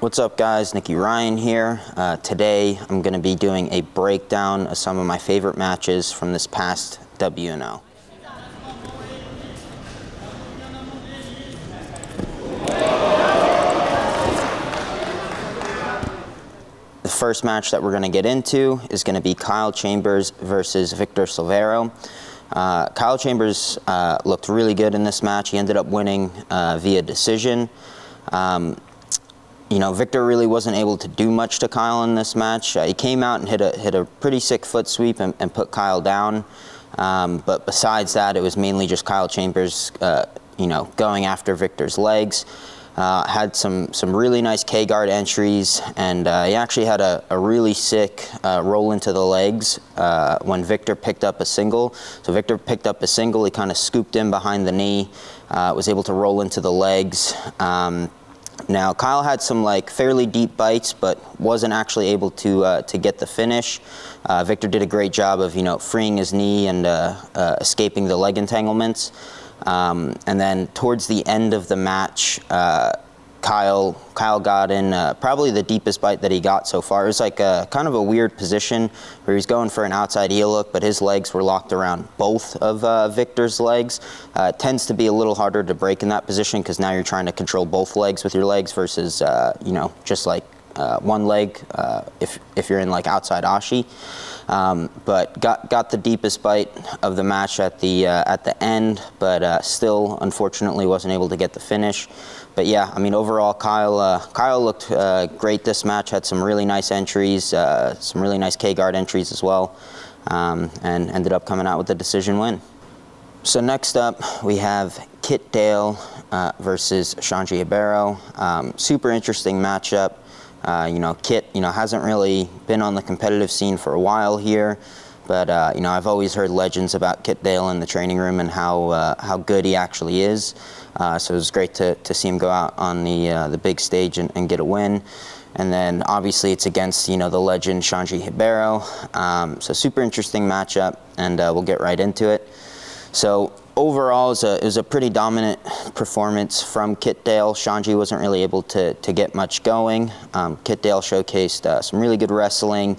What's up guys, Nicky Ryan here. Today I'm going to be doing a breakdown of some of my favorite matches from this past WNO. The first match that we're going to get into is going to be Kyle Chambers versus Victor Silveiro. Kyle Chambers looked really good in this match. He ended up winning via decision. You know, Victor really wasn't able to do much to Kyle in this match. He came out and hit a pretty sick foot sweep and put Kyle down. But besides that, it was mainly just Kyle Chambers, you know, going after Victor's legs. Had some really nice K-guard entries, and he actually had a really sick roll into the legs when Victor picked up a single. So Victor picked up a single, he kind of scooped in behind the knee, was able to roll into the legs. Now Kyle had some like fairly deep bites, but wasn't actually able to get the finish. Victor did a great job of, you know, freeing his knee and escaping the leg entanglements. And then towards the end of the match, Kyle got in probably the deepest bite that he got so far. It was like kind of a weird position where he was going for an outside heel hook, but his legs were locked around both of Victor's legs. It tends to be a little harder to break in that position because now you're trying to control both legs with your legs versus, you know, just like one leg if you're in like outside ashi. But got the deepest bite of the match at the end, but still unfortunately wasn't able to get the finish. But yeah, I mean overall Kyle looked great this match. Had some really nice entries, some really nice K-guard entries as well, and ended up coming out with a decision win. So next up we have Kit Dale versus Shanji Ibero. Super interesting matchup. You know, Kit, you know, hasn't really been on the competitive scene for a while here, but you know, I've always heard legends about Kit Dale in the training room and how good he actually is. So it was great to see him go out on the big stage and get a win. And then obviously it's against, you know, the legend Shanji Ibero. So super interesting matchup, and we'll get right into it. So overall, it was a pretty dominant performance from Kit Dale. Shanji wasn't really able to get much going. Kit Dale showcased some really good wrestling,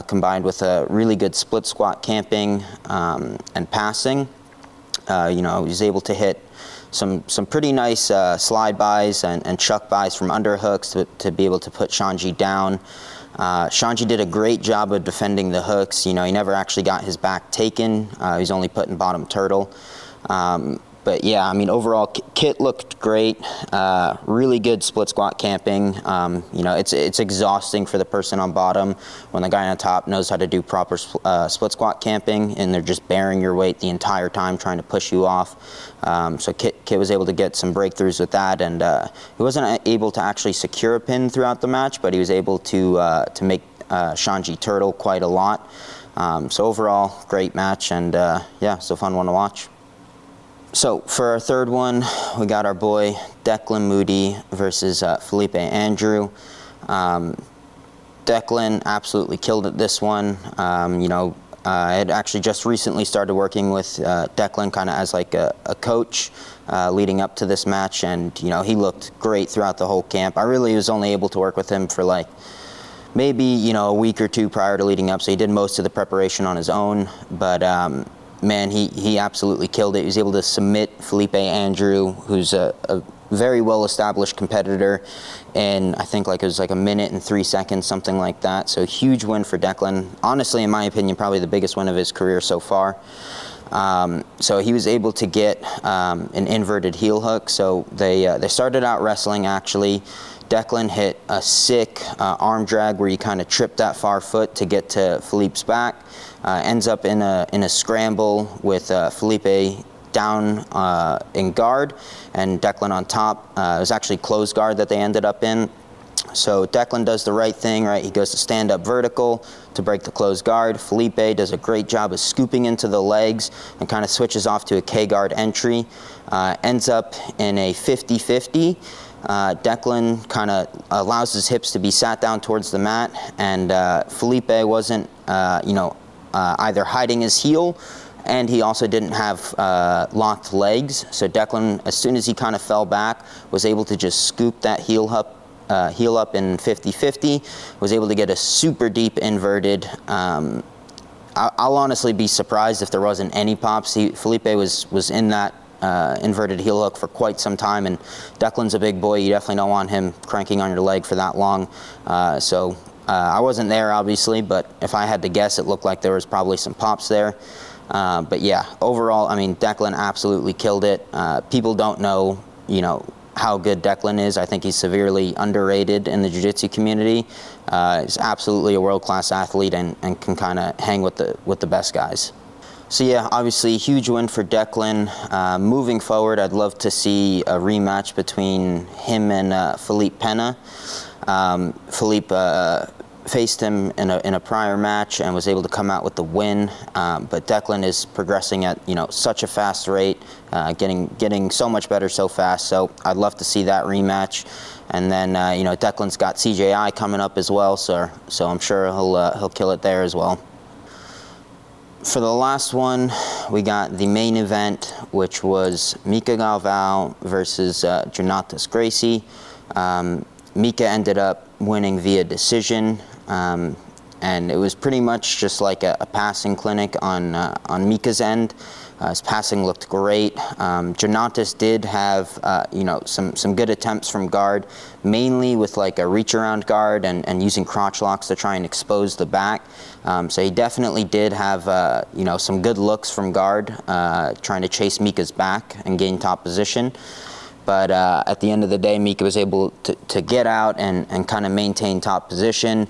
combined with a really good split squat camping and passing. You know, he was able to hit some pretty nice slide bys and chuck bys from underhooks to be able to put Shanji down. Shanji did a great job of defending the hooks. You know, he never actually got his back taken. He was only put in bottom turtle. But yeah, I mean, overall, Kit looked great. Really good split squat camping. You know, it's exhausting for the person on bottom when the guy on top knows how to do proper split squat camping, and they're just bearing your weight the entire time trying to push you off. So Kit was able to get some breakthroughs with that, and he wasn't able to actually secure a pin throughout the match, but he was able to make Shanji turtle quite a lot. So overall, great match, and yeah, it's a fun one to watch. So for our third one, we got our boy Declan Moody versus Felipe Andrew. Declan absolutely killed it this one. You know, I had actually just recently started working with Declan kind of as like a coach leading up to this match, and you know, he looked great throughout the whole camp. I really was only able to work with him for like maybe, you know, a week or two prior to leading up, so he did most of the preparation on his own, but man, he absolutely killed it. He was able to submit Felipe Andrew, who's a very well-established competitor, in I think like it was like 1 minute and 3 seconds, something like that. So huge win for Declan. Honestly, in my opinion, probably the biggest win of his career so far. So he was able to get an inverted heel hook. So they started out wrestling actually. Declan hit a sick arm drag where he kind of tripped that far foot to get to Philippe's back. Ends up in a scramble with Felipe down in guard and Declan on top. It was actually closed guard that they ended up in. So Declan does the right thing, right? He goes to stand up vertical to break the closed guard. Felipe does a great job of scooping into the legs and kind of switches off to a K-guard entry. Ends up in a 50-50. Declan kind of allows his hips to be sat down towards the mat, and Felipe wasn't, you know, either hiding his heel, and he also didn't have locked legs. So Declan, as soon as he kind of fell back, was able to just scoop that heel heel up in 50-50, was able to get a super deep inverted. I'll honestly be surprised if there wasn't any pops. Felipe was in that inverted heel hook for quite some time, and Declan's a big boy. You definitely don't want him cranking on your leg for that long. I wasn't there, obviously, but if I had to guess, it looked like there was probably some pops there. But yeah, overall, I mean, Declan absolutely killed it. People don't know, how good Declan is. I think he's severely underrated in the jiu-jitsu community. He's absolutely a world-class athlete and can kind of hang with the best guys. So yeah, obviously huge win for Declan. Moving forward, I'd love to see a rematch between him and Felipe Pena. Felipe faced him in a prior match and was able to come out with the win. But Declan is progressing at such a fast rate, getting so much better so fast. So I'd love to see that rematch. And then Declan's got CJI coming up as well, so I'm sure he'll kill it there as well. For the last one, we got the main event, which was Mika Galvão versus Jonatas Gracie. Mika ended up winning via decision, and it was pretty much just like a passing clinic on Mika's end. His passing looked great. Jonatas did have some good attempts from guard, mainly with like a reach around guard and using crotch locks to try and expose the back. So he definitely did have some good looks from guard, trying to chase Mika's back and gain top position. But at the end of the day, Mika was able to get out and kind of maintain top position.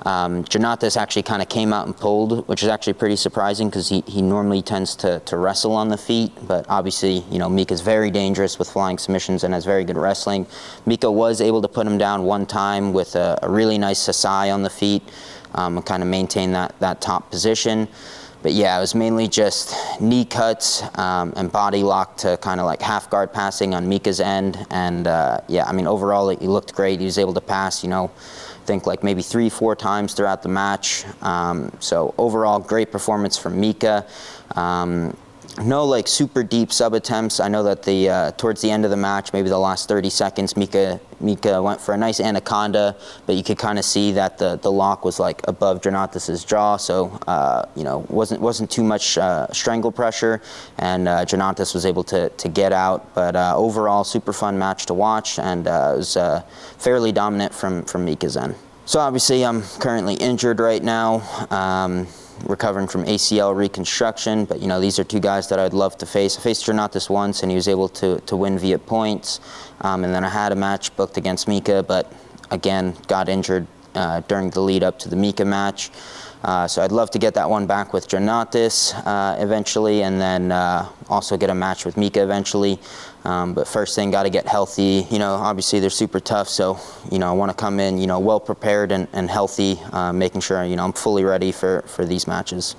Jonatas actually kind of came out and pulled, which is actually pretty surprising because he normally tends to wrestle on the feet. But obviously, Mika's very dangerous with flying submissions and has very good wrestling. Mika was able to put him down one time with a really nice sasai on the feet and kind of maintain that top position. But yeah, it was mainly just knee cuts and body lock to kind of like half guard passing on Mika's end. And yeah, I mean, overall, he looked great. He was able to pass, I think like maybe 3-4 times throughout the match. So overall, great performance from Mika. No like super deep sub attempts. I know that towards the end of the match, maybe the last 30 seconds, Mika went for a nice anaconda, but you could kind of see that the lock was like above Jonatas's jaw, so wasn't too much strangle pressure, and Jonatas was able to get out. But overall, super fun match to watch, and it was fairly dominant from Mika's end. So obviously, I'm currently injured right now. Recovering from ACL reconstruction, but these are two guys that I'd love to face. I faced Jonatas once, and he was able to win via points, and then I had a match booked against Mika, but again got injured during the lead up to the Mika match. So I'd love to get that one back with Jonatas eventually, and then also get a match with Mika eventually. But first thing, got to get healthy. Obviously they're super tough, so I want to come in well prepared and healthy, making sure I'm fully ready for these matches.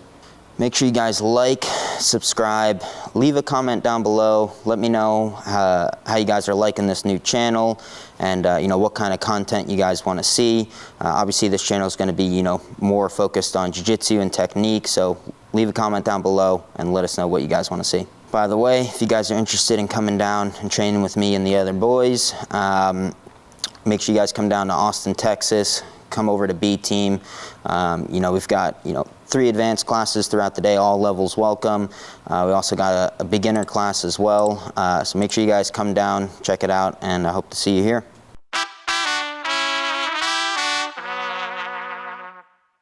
Make sure you guys like, subscribe, leave a comment down below. Let me know how you guys are liking this new channel, and what kind of content you guys want to see. Obviously this channel is going to be more focused on jiu-jitsu and technique, so leave a comment down below and let us know what you guys want to see. By the way, if you guys are interested in coming down and training with me and the other boys, make sure you guys come down to Austin, Texas. Come over to B Team. We've got 3 advanced classes throughout the day, all levels welcome. We also got a beginner class as well. So make sure you guys come down, check it out, and I hope to see you here.